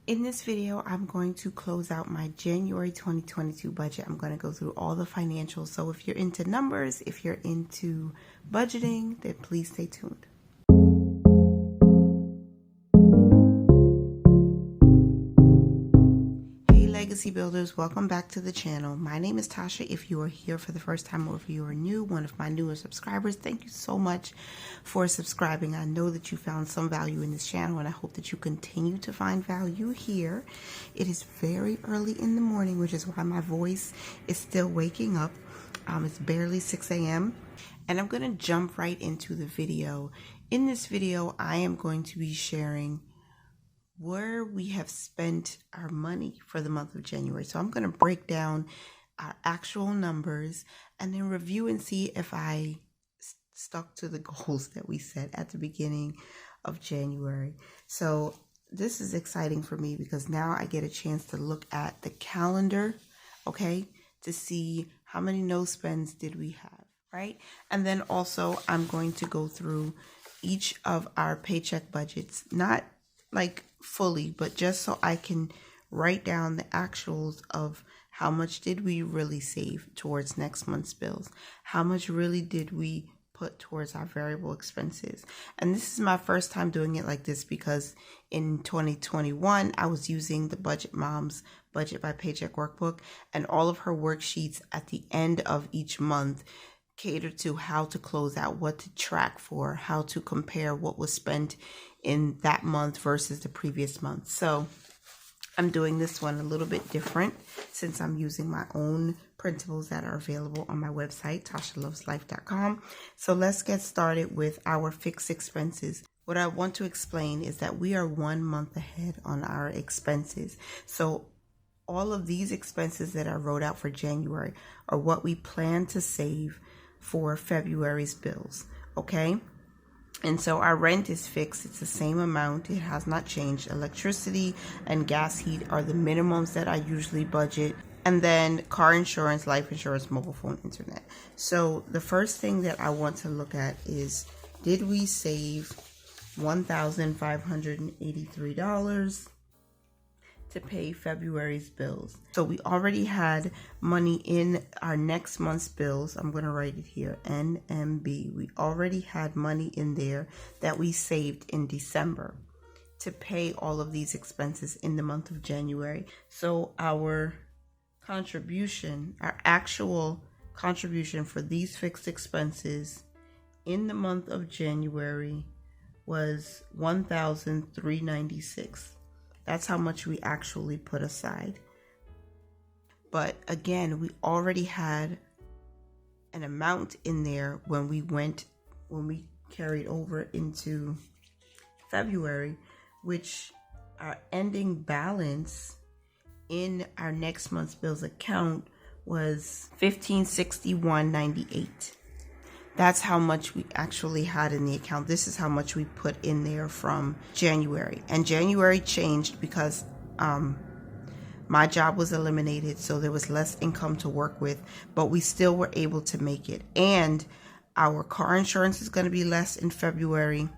In this video, I'm going to close out my January 2022 budget. I'm going to go through all the financials. So if you're into numbers, if you're into budgeting, then please stay tuned. Hey Legacy Builders, welcome back to the channel. My name is Tasha. If you are here for the first time or if you are new, one of my newer subscribers, thank you so much for subscribing. I know that you found some value in this channel and I hope that you continue to find value here. It is very early in the morning, which is why my voice is still waking up. It's barely 6 a.m. and I'm going to jump right into the video. In this video, I am going to be sharing where we have spent our money for the month of January. So I'm going to break down our actual numbers and then review and see if I stuck to the goals that we set at the beginning of January. So this is exciting for me because now I get a chance to look at the calendar, okay, to see how many no spends did we have, right? And then also I'm going to go through each of our paycheck budgets, not like fully, but just so I can write down the actuals of how much did we really save towards next month's bills, how much really did we put towards our variable expenses. And this is my first time doing it like this because in 2021 I was using the Budget Mom's Budget by Paycheck workbook, and all of her worksheets at the end of each month cater to how to close out, what to track for, how to compare what was spent in that month versus the previous month. So I'm doing this one a little bit different since I'm using my own printables that are available on my website, TashaLovesLife.com. So let's get started with our fixed expenses. What I want to explain is that we are 1 month ahead on our expenses. So all of these expenses that I wrote out for January are what we plan to save for February's bills, okay? And so our rent is fixed. It's the same amount. It has not changed. Electricity and gas heat are the minimums that I usually budget. And then car insurance, life insurance, mobile phone, internet. So the first thing that I want to look at is, did we save $1,583 to pay February's bills? So we already had money in our next month's bills. I'm going to write it here, NMB. We already had money in there that we saved in December to pay all of these expenses in the month of January. So our contribution, our actual contribution for these fixed expenses in the month of January was $1,396. That's how much we actually put aside. But again, we already had an amount in there when we carried over into February, which our ending balance in our next month's bills account was $1,561.98. That's how much we actually had in the account. This is how much we put in there from January. And January changed because my job was eliminated, so there was less income to work with, but we still were able to make it. And our car insurance is going to be less in February.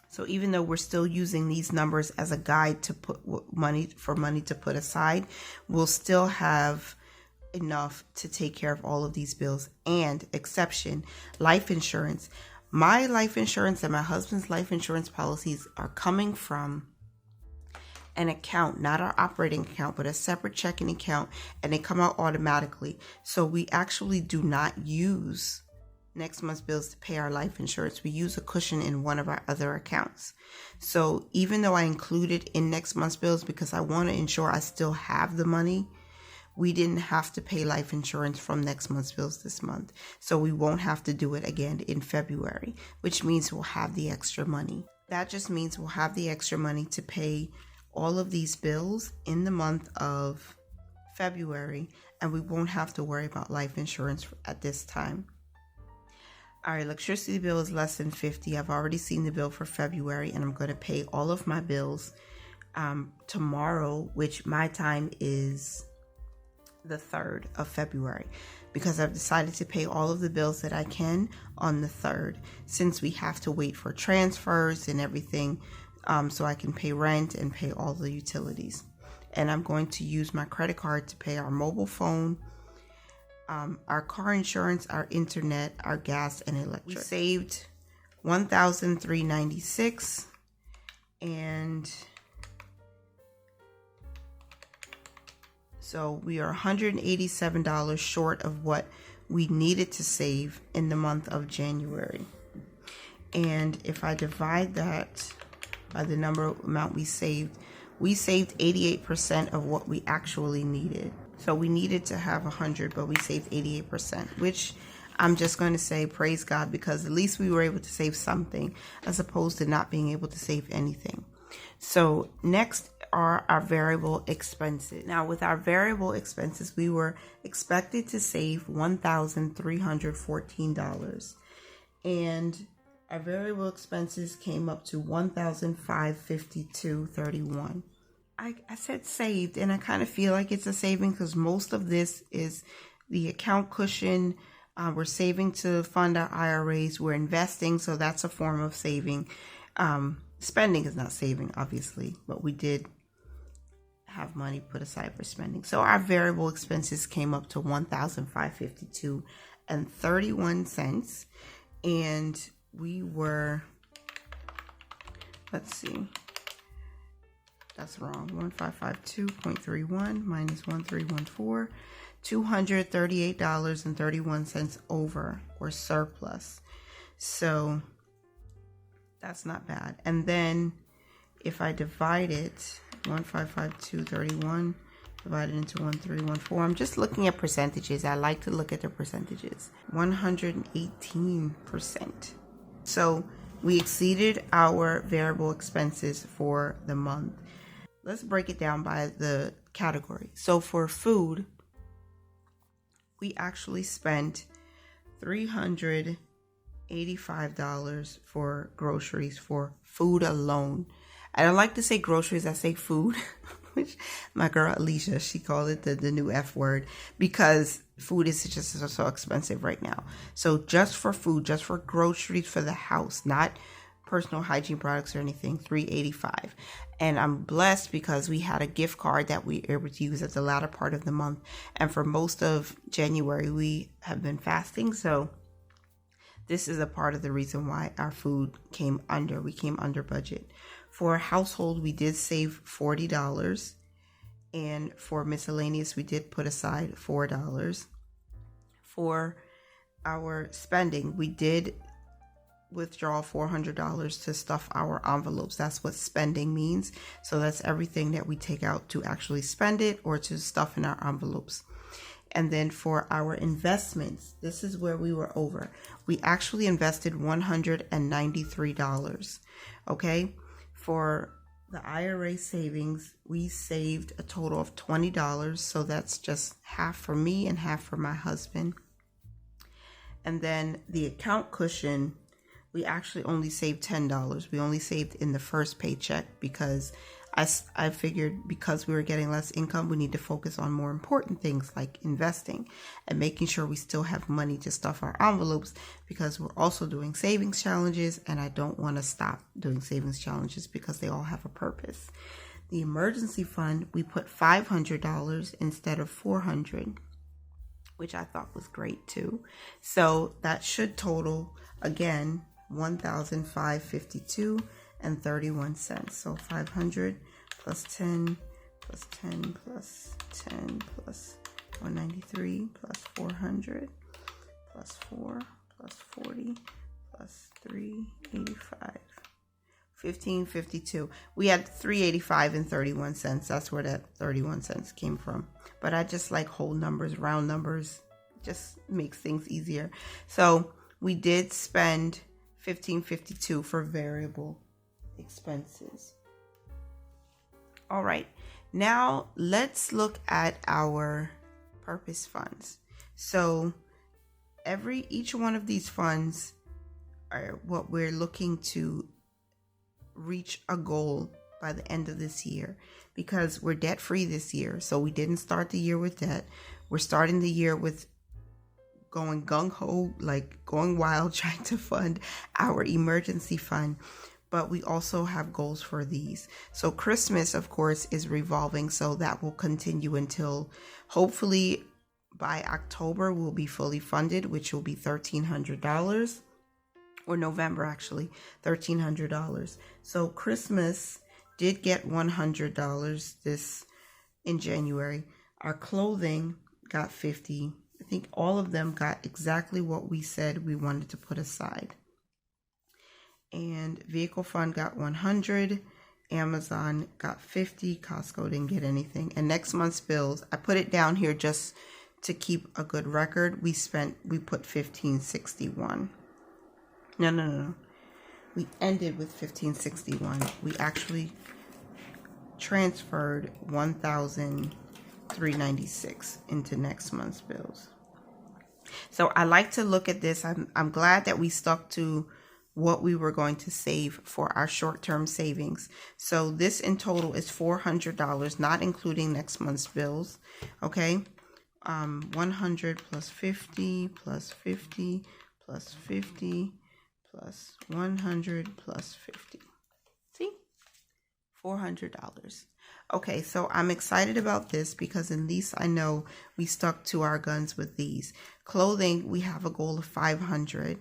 So even though we're still using these numbers as a guide to put money to put aside, we'll still have enough to take care of all of these bills. And exception, life insurance. My life insurance and my husband's life insurance policies are coming from an account, not our operating account, but a separate checking account, and they come out automatically. So we actually do not use next month's bills to pay our life insurance. We use a cushion in one of our other accounts. So even though I include it in next month's bills because I want to ensure I still have the money, we didn't have to pay life insurance from next month's bills this month. So we won't have to do it again in February, which means we'll have the extra money. That just means we'll have the extra money to pay all of these bills in the month of February, and we won't have to worry about life insurance at this time. Our electricity bill is less than $50. I've already seen the bill for February, and I'm going to pay all of my bills tomorrow, which my time is the 3rd of February, because I've decided to pay all of the bills that I can on the 3rd, since we have to wait for transfers and everything so I can pay rent and pay all the utilities. And I'm going to use my credit card to pay our mobile phone, our car insurance, our internet, our gas, and electric. We saved $1,396, and so we are $187 short of what we needed to save in the month of January. And if I divide that by the amount we saved 88% of what we actually needed. So we needed to have 100, but we saved 88%, which I'm just going to say praise God, because at least we were able to save something as opposed to not being able to save anything. So next are our variable expenses. Now with our variable expenses, we were expected to save $1,314, and our variable expenses came up to $1,552.31. I said saved, and I kind of feel like it's a saving because most of this is the account cushion. We're saving to fund our IRAs. We're investing, so that's a form of saving. Spending is not saving, obviously, but we did have money put aside for spending. So our variable expenses came up to $1,552.31, and we were, let's see, that's wrong, 1552.31 minus 1314, $238.31 over, or surplus. So that's not bad. And then if I divide it, 1552.31 divided into 1314, I'm just looking at percentages. I like to look at the percentages. 118%. So we exceeded our variable expenses for the month. Let's break it down by the category. So for food, we actually spent $385 for groceries, for food alone. I don't like to say groceries, I say food, which my girl Alicia, she called it the new F word, because food is just so expensive right now. So just for food, just for groceries for the house, not personal hygiene products or anything, $385. And I'm blessed because we had a gift card that we were able to use at the latter part of the month. And for most of January, we have been fasting. So this is a part of the reason why our food came under. We came under budget. For household, we did save $40. And for miscellaneous, we did put aside $4. For our spending, we did withdraw $400 to stuff our envelopes. That's what spending means. So that's everything that we take out to actually spend it or to stuff in our envelopes. And then for our investments, this is where we were over. We actually invested $193. Okay. For the IRA savings, we saved a total of $20. So that's just half for me and half for my husband. And then the account cushion, we actually only saved $10. We only saved in the first paycheck because I figured because we were getting less income, we need to focus on more important things like investing and making sure we still have money to stuff our envelopes, because we're also doing savings challenges and I don't want to stop doing savings challenges because they all have a purpose. The emergency fund, we put $500 instead of $400, which I thought was great too. So that should total, again, $1,552.31. So 500 plus 10 plus 10 plus 10 plus 193 plus 400 plus 4 plus 40 plus 385. 1552. We had 385.31. That's where that 31 cents came from. But I just like whole numbers, round numbers, just makes things easier. So we did spend $1,552 for variable expenses. All right, now let's look at our purpose funds. So each one of these funds are what we're looking to reach a goal by the end of this year, because we're debt free this year. So we didn't start the year with debt. We're starting the year with going gung-ho, like going wild, trying to fund our emergency fund. but we also have goals for these. So Christmas, of course, is revolving, so that will continue until hopefully by October we'll be fully funded, which will be $1,300, or November actually, $1,300. So Christmas did get $100 this in January. Our clothing got $50. I think all of them got exactly what we said we wanted to put aside. And vehicle fund got $100. Amazon got $50. Costco didn't get anything. And next month's bills, I put it down here just to keep a good record. We put $1,561. No. We ended with $1,561. We actually transferred $1,396 into next month's bills. So I like to look at this. I'm glad that we stuck to what we were going to save for our short-term savings. So this in total is $400, not including next month's bills. Okay, 100 plus 50 plus 50 plus 50 plus 100 plus 50. See? $400. Okay, so I'm excited about this because at least I know we stuck to our guns with these. Clothing, we have a goal of $500.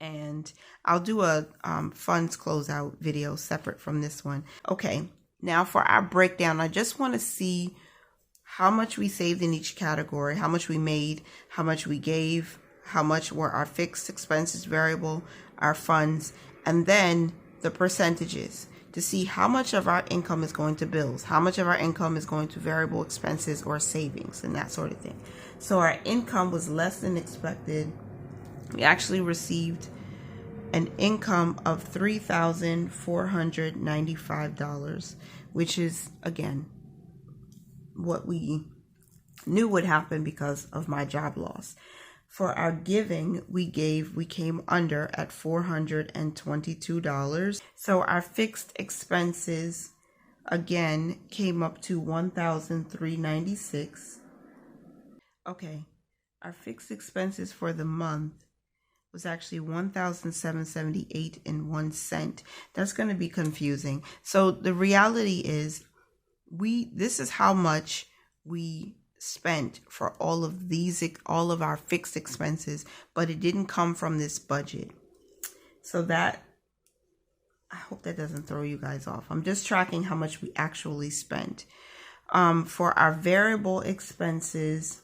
And I'll do a funds closeout video separate from this one. Okay, now for our breakdown, I just want to see how much we saved in each category, how much we made, how much we gave, how much were our fixed expenses, variable, our funds, and then the percentages to see how much of our income is going to bills, how much of our income is going to variable expenses or savings and that sort of thing. So our income was less than expected. We actually received an income of $3,495, which is, again, what we knew would happen because of my job loss. For our giving, we came under at $422. So our fixed expenses, again, came up to $1,396. Okay, our fixed expenses for the month was actually $1,778.01. That's going to be confusing. So the reality is this is how much we spent for all of our fixed expenses, but it didn't come from this budget. So that, I hope that doesn't throw you guys off. I'm just tracking how much we actually spent. For our variable expenses,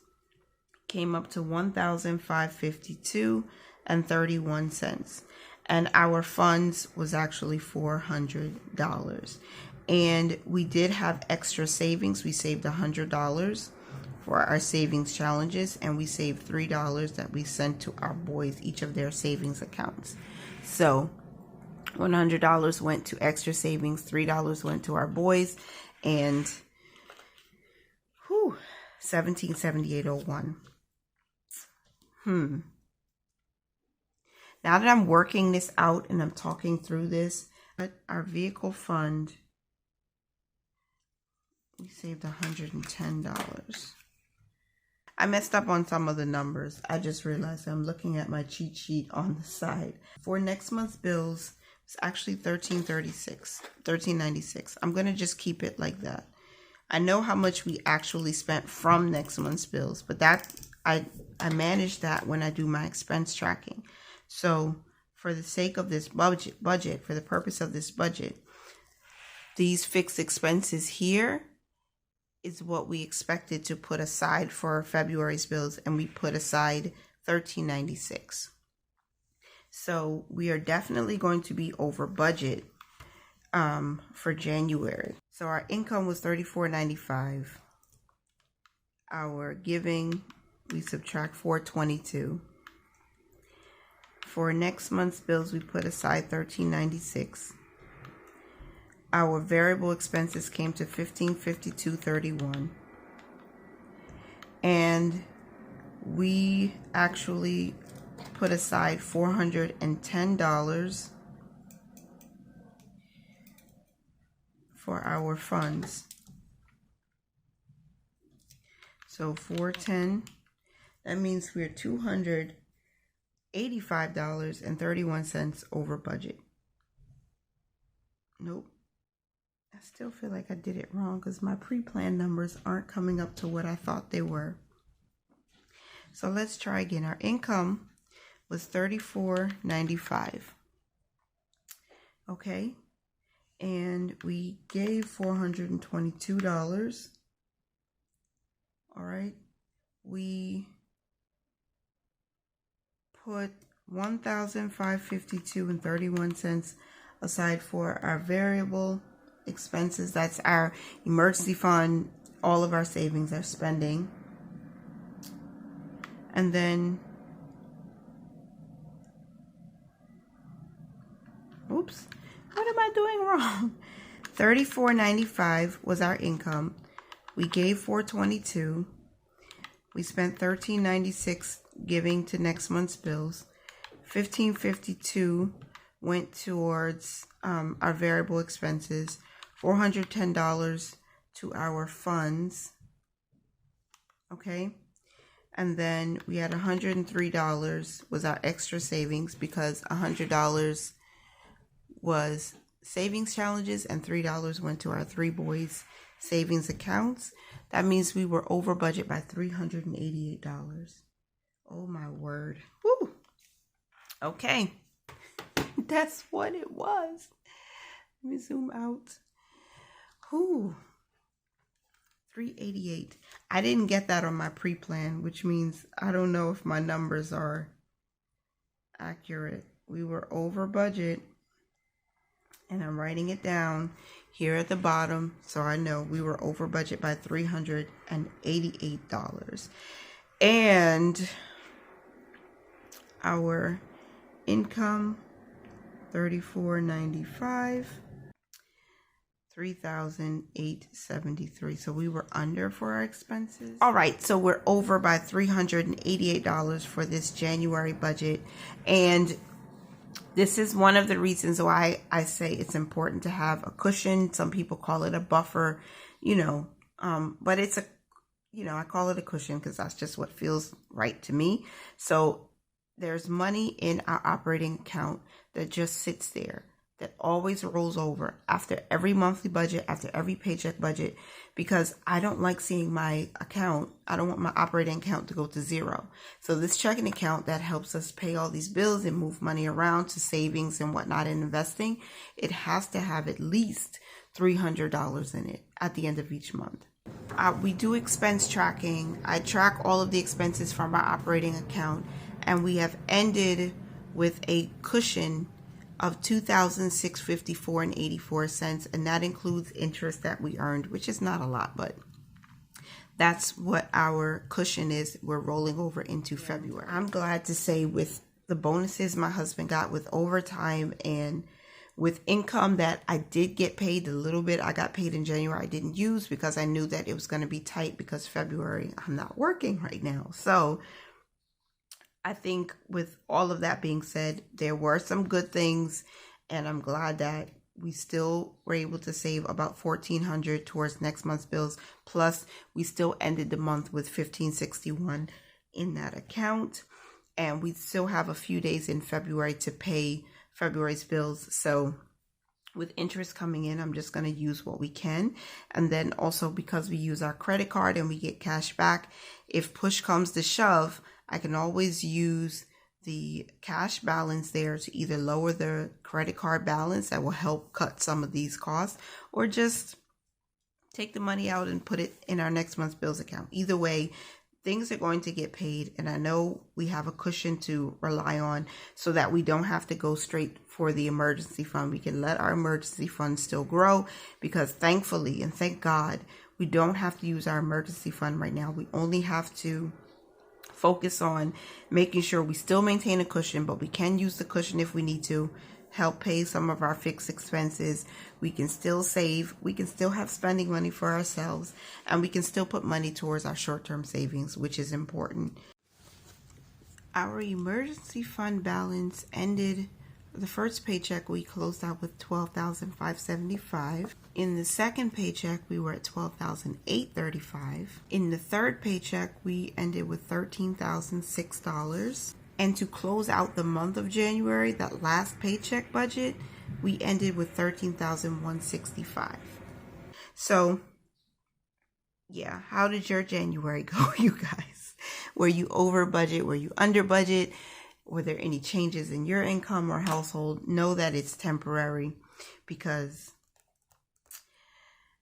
came up to $1,552.31, and our funds was actually $400. And we did have extra savings. We saved $100 for our savings challenges, and we saved $3 that we sent to our boys, each of their savings accounts. So $100 went to extra savings, $3 went to our boys, and $1778.01. Now that I'm working this out and I'm talking through this, our vehicle fund, we saved $110. I messed up on some of the numbers. I just realized I'm looking at my cheat sheet on the side. For next month's bills, it's actually $1,396. I'm going to just keep it like that. I know how much we actually spent from next month's bills, but that I manage that when I do my expense tracking. So for the sake of this budget, for the purpose of this budget, these fixed expenses here is what we expected to put aside for February's bills, and we put aside $1,396. So we are definitely going to be over budget for January. So our income was $34.95. Our giving, we subtract $422. For next month's bills, we put aside $13.96. Our variable expenses came to $1,552.31. And we actually put aside $410 for our funds. So $410, that means we're $285.31 over budget. Nope. I still feel like I did it wrong because my pre-planned numbers aren't coming up to what I thought they were. So let's try again. Our income was $34.95. Okay. And we gave $422. All right. We put $1,552.31 aside for our variable expenses. That's our emergency fund, all of our savings, our spending. And then, oops, what am I doing wrong? $34.95 was our income. We gave $422. We spent $13.96 giving to next month's bills. $15.52 went towards our variable expenses. $410 to our funds. Okay. And then we had $103 was our extra savings because $100 was savings challenges and $3 went to our three boys savings accounts. That means we were over budget by $388. Oh my word. Woo. Okay. That's what it was. Let me zoom out. Whew. 388. I didn't get that on my pre-plan, which means I don't know if my numbers are accurate. We were over budget, and I'm writing it down here at the bottom so I know we were over budget by $388. And our income, $34.95. $3,873. So we were under for our expenses. All right, so we're over by $388 for this January budget. And this is one of the reasons why I say it's important to have a cushion. Some people call it a buffer, but it's I call it a cushion because that's just what feels right to me. So there's money in our operating account that just sits there, that always rolls over after every monthly budget, after every paycheck budget, because I don't like seeing my account. I don't want my operating account to go to zero. So this checking account that helps us pay all these bills and move money around to savings and whatnot and investing, it has to have at least $300 in it at the end of each month. We do expense tracking. I track all of the expenses from our operating account, and we have ended with a cushion of $2,654.84, and that includes interest that we earned, which is not a lot, but that's what our cushion is. We're rolling over into February. I'm glad to say, with the bonuses my husband got with overtime and with income that I did get paid a little bit, I got paid in January, I didn't use because I knew that it was going to be tight because February I'm not working right now. So I think with all of that being said, there were some good things, and I'm glad that we still were able to save about $1,400 towards next month's bills. Plus, we still ended the month with $1,561 in that account, and we still have a few days in February to pay February's bills. So with interest coming in, I'm just going to use what we can. And then also, because we use our credit card and we get cash back, if push comes to shove, I can always use the cash balance there to either lower the credit card balance that will help cut some of these costs, or just take the money out and put it in our next month's bills account. Either way, things are going to get paid, and I know we have a cushion to rely on so that we don't have to go straight for the emergency fund. We can let our emergency fund still grow, because thankfully and thank God, we don't have to use our emergency fund right now. We only have to focus on making sure we still maintain a cushion, but we can use the cushion if we need to help pay some of our fixed expenses. We can still save, we can still have spending money for ourselves, and we can still put money towards our short-term savings, which is important. Our emergency fund balance ended, the first paycheck we closed out with $12,575. In the second paycheck, we were at $12,835. In the third paycheck, we ended with $13,006. And to close out the month of January, that last paycheck budget, we ended with $13,165. So yeah, how did your January go, you guys? Were you over budget? Were you under budget? Were there any changes in your income or household? Know that it's temporary, because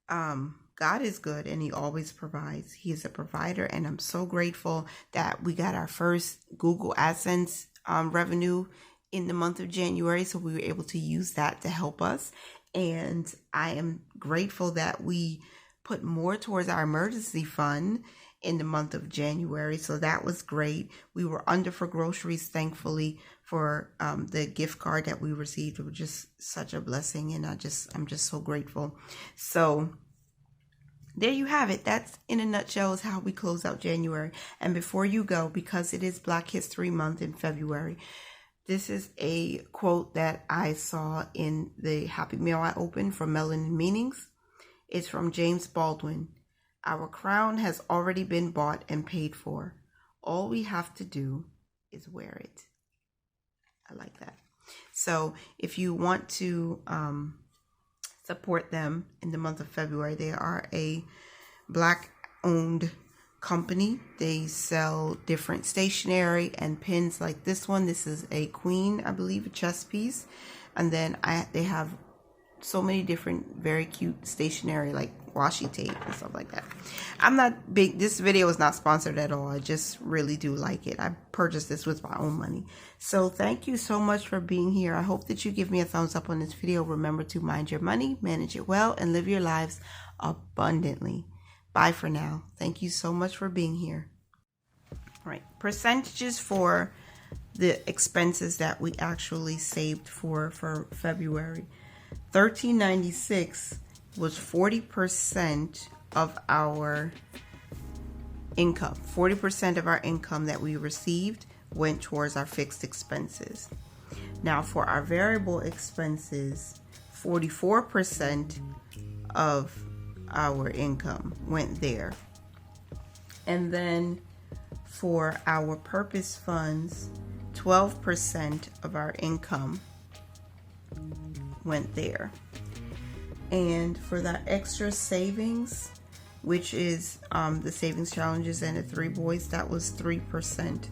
God is good and he always provides. He is a provider, and I'm so grateful that we got our first Google AdSense revenue in the month of January, so we were able to use that to help us. And I am grateful that we put more towards our emergency fund in the month of January, so that was great. We were under for groceries, thankfully, for the gift card that we received. It was just such a blessing, and I'm just so grateful. So there you have it. That's, in a nutshell, is how we close out January. And before you go, because it is Black History Month in February, this is a quote that I saw in the Happy Meal I opened from Melanin Meanings. It's from James Baldwin. Our crown has already been bought and paid for. All we have to do is wear it. I like that. So if you want to support them in the month of February, they are a Black-owned company. They sell different stationery and pins like this one. This is a queen, I believe, a chess piece. And then they have so many different very cute stationery like washi tape and stuff like that. I'm not big, this video is not sponsored at all. I just really do like it. I purchased this with my own money. So thank you so much for being here. I hope that you give me a thumbs up on this video. Remember to mind your money, manage it well, and live your lives abundantly. Bye for now. Thank you so much for being here. All right, percentages for the expenses that we actually saved for February. $13.96 was 40% of our income. 40% of our income that we received went towards our fixed expenses. Now for our variable expenses, 44% of our income went there. And then for our purpose funds, 12% of our income went there. And for that extra savings, which is the savings challenges and the 3 boys, that was 3%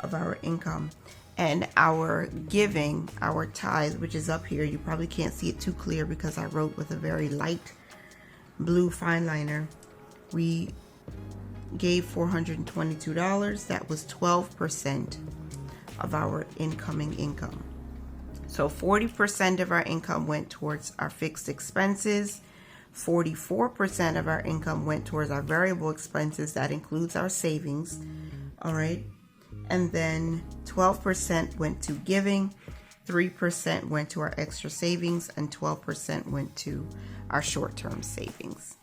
of our income. And our giving, our tithe, which is up here, you probably can't see it too clear because I wrote with a very light blue fine liner. We gave $422. That was 12% of our incoming income. So 40% of our income went towards our fixed expenses. 44% of our income went towards our variable expenses. That includes our savings. All right. And then 12% went to giving. 3% went to our extra savings, and 12% went to our short-term savings.